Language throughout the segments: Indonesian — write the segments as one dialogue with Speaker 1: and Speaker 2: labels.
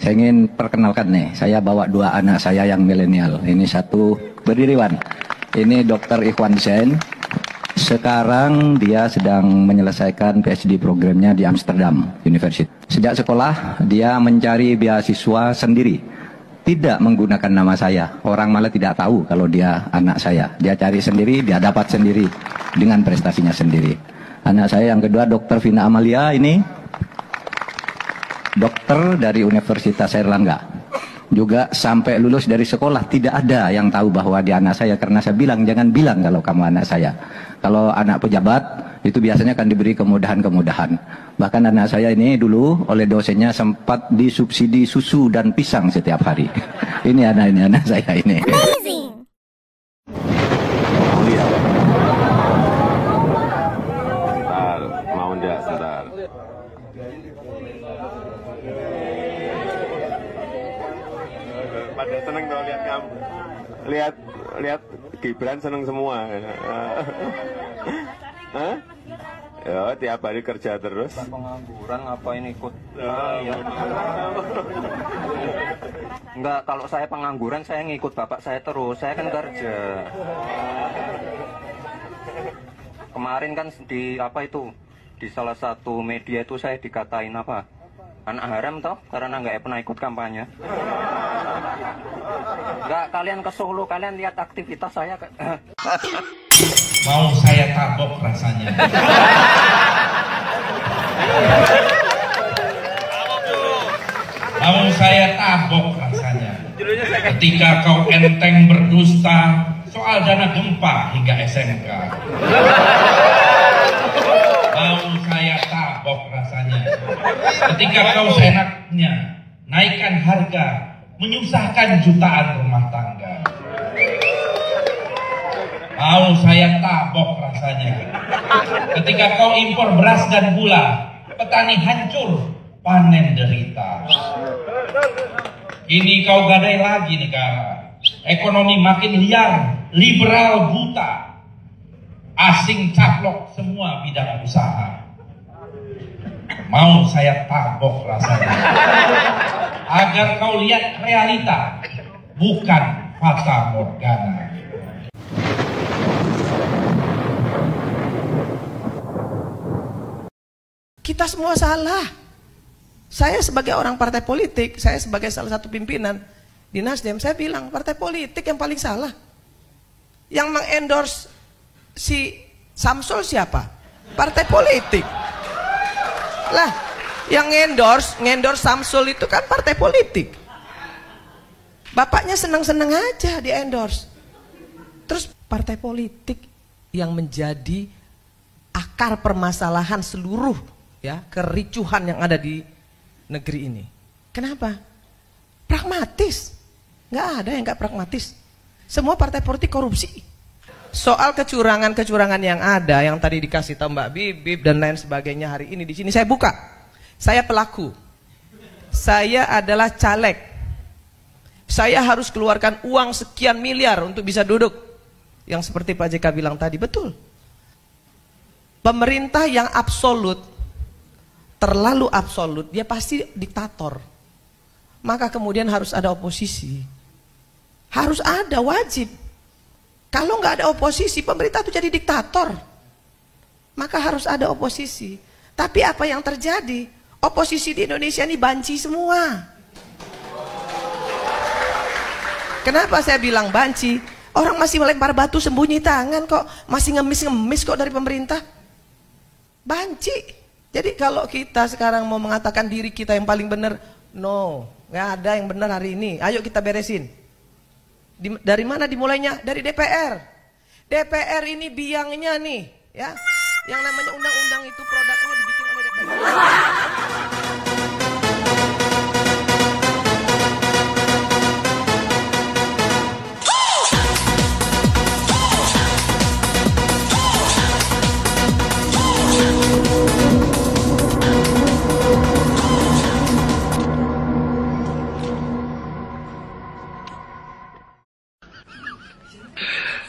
Speaker 1: Saya ingin perkenalkan nih, saya bawa dua anak saya yang milenial. Ini satu, berdiri Wan. Ini Dr. Ikhwan Zain. Sekarang dia sedang menyelesaikan PhD programnya di Amsterdam University. Sejak sekolah, dia mencari beasiswa sendiri. Tidak menggunakan nama saya. Orang malah tidak tahu kalau dia anak saya. Dia cari sendiri, dia dapat sendiri dengan prestasinya sendiri. Anak saya yang kedua, Dr. Vina Amalia, ini dokter dari Universitas Airlangga. Juga sampai lulus dari sekolah tidak ada yang tahu bahwa dia anak saya, karena saya bilang jangan bilang kalau kamu anak saya. Kalau anak pejabat itu biasanya akan diberi kemudahan-kemudahan. Bahkan anak saya ini dulu oleh dosennya sempat disubsidi susu dan pisang setiap hari. Ini anak saya ini.
Speaker 2: Amazing.
Speaker 3: Mau enggak sebentar. Pada seneng dong lihat kamu. Lihat Gibran seneng semua. Hah? Ya, tiap hari kerja terus.
Speaker 4: Pengangguran ngapain ikut? Ya. Enggak, kalau saya pengangguran saya ngikut bapak saya terus. Saya kan kerja. Kemarin kan di apa itu? Di salah satu media itu saya dikatain apa? Anak haram toh, karena nggak pernah ikut kampanye. Nggak, kalian ke Solo, kalian lihat aktivitas saya.
Speaker 5: Mau saya tabok rasanya. Mau saya tabok rasanya. Ketika kau enteng berdusta soal dana gempa hingga SMK. Mau saya tabok rasanya. Ketika kau seenaknya naikkan harga, menyusahkan jutaan rumah tangga. Mau saya tabok rasanya. Ketika kau impor beras dan gula, petani hancur, panen derita. Kini kau gadai lagi negara. Ekonomi makin liar, liberal buta. Asing caplok semua bidang usaha. Mau saya tabok rasanya. Agar kau lihat realita, bukan fata morgana.
Speaker 6: Kita semua salah. Saya sebagai orang partai politik, saya sebagai salah satu pimpinan di Nasdem, saya bilang partai politik yang paling salah. Yang mengendorse si Samsul siapa? Partai politik. Lah, yang ngendorse Samsul itu kan partai politik. Bapaknya senang-senang aja di endorse. Terus partai politik yang menjadi akar permasalahan seluruh ya kericuhan yang ada di negeri ini. Kenapa? Pragmatis. Nggak ada yang nggak pragmatis. Semua partai politik korupsi. Soal kecurangan-kecurangan yang ada, yang tadi dikasih tahu Mbak Bibip dan lain sebagainya, hari ini di sini saya buka. Saya pelaku. Saya adalah caleg. Saya harus keluarkan uang sekian miliar untuk bisa duduk. Yang seperti Pak JK bilang tadi, betul. Pemerintah yang absolut, terlalu absolut, dia pasti diktator. Maka kemudian harus ada oposisi. Harus ada, wajib. Kalau nggak ada oposisi, pemerintah itu jadi diktator. Maka harus ada oposisi. Tapi apa yang terjadi? Oposisi di Indonesia ini banci semua. Kenapa saya bilang banci? Orang masih melempar batu sembunyi tangan kok. Masih ngemis-ngemis kok dari pemerintah. Banci. Jadi kalau kita sekarang mau mengatakan diri kita yang paling benar, no, nggak ada yang benar hari ini. Ayo kita beresin. Dari mana dimulainya? Dari DPR. DPR ini biangnya nih, ya. Yang namanya undang-undang itu produknya dibikin oleh DPR.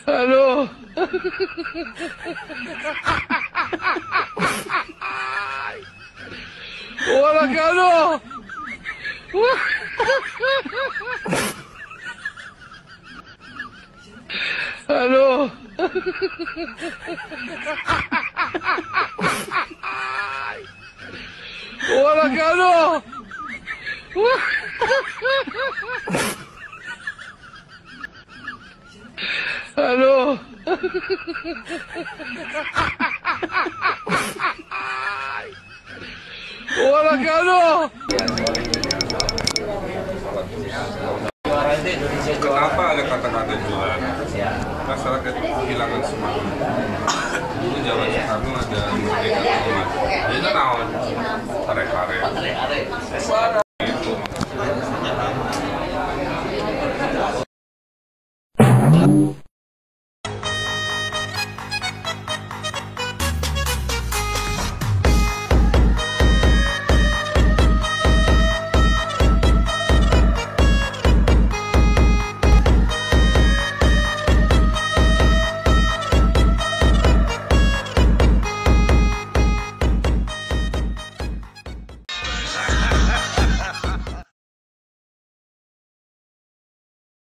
Speaker 3: Aduh. Walau
Speaker 2: Aduh. Wala ka no. Aduh. Wala ka no.
Speaker 7: Kenapa ada kata-kata jualan? Masyarakat kehilangan semangat. Dulu zaman Soekarno ada merdeka umat. Itu naon? Tarik-tarik.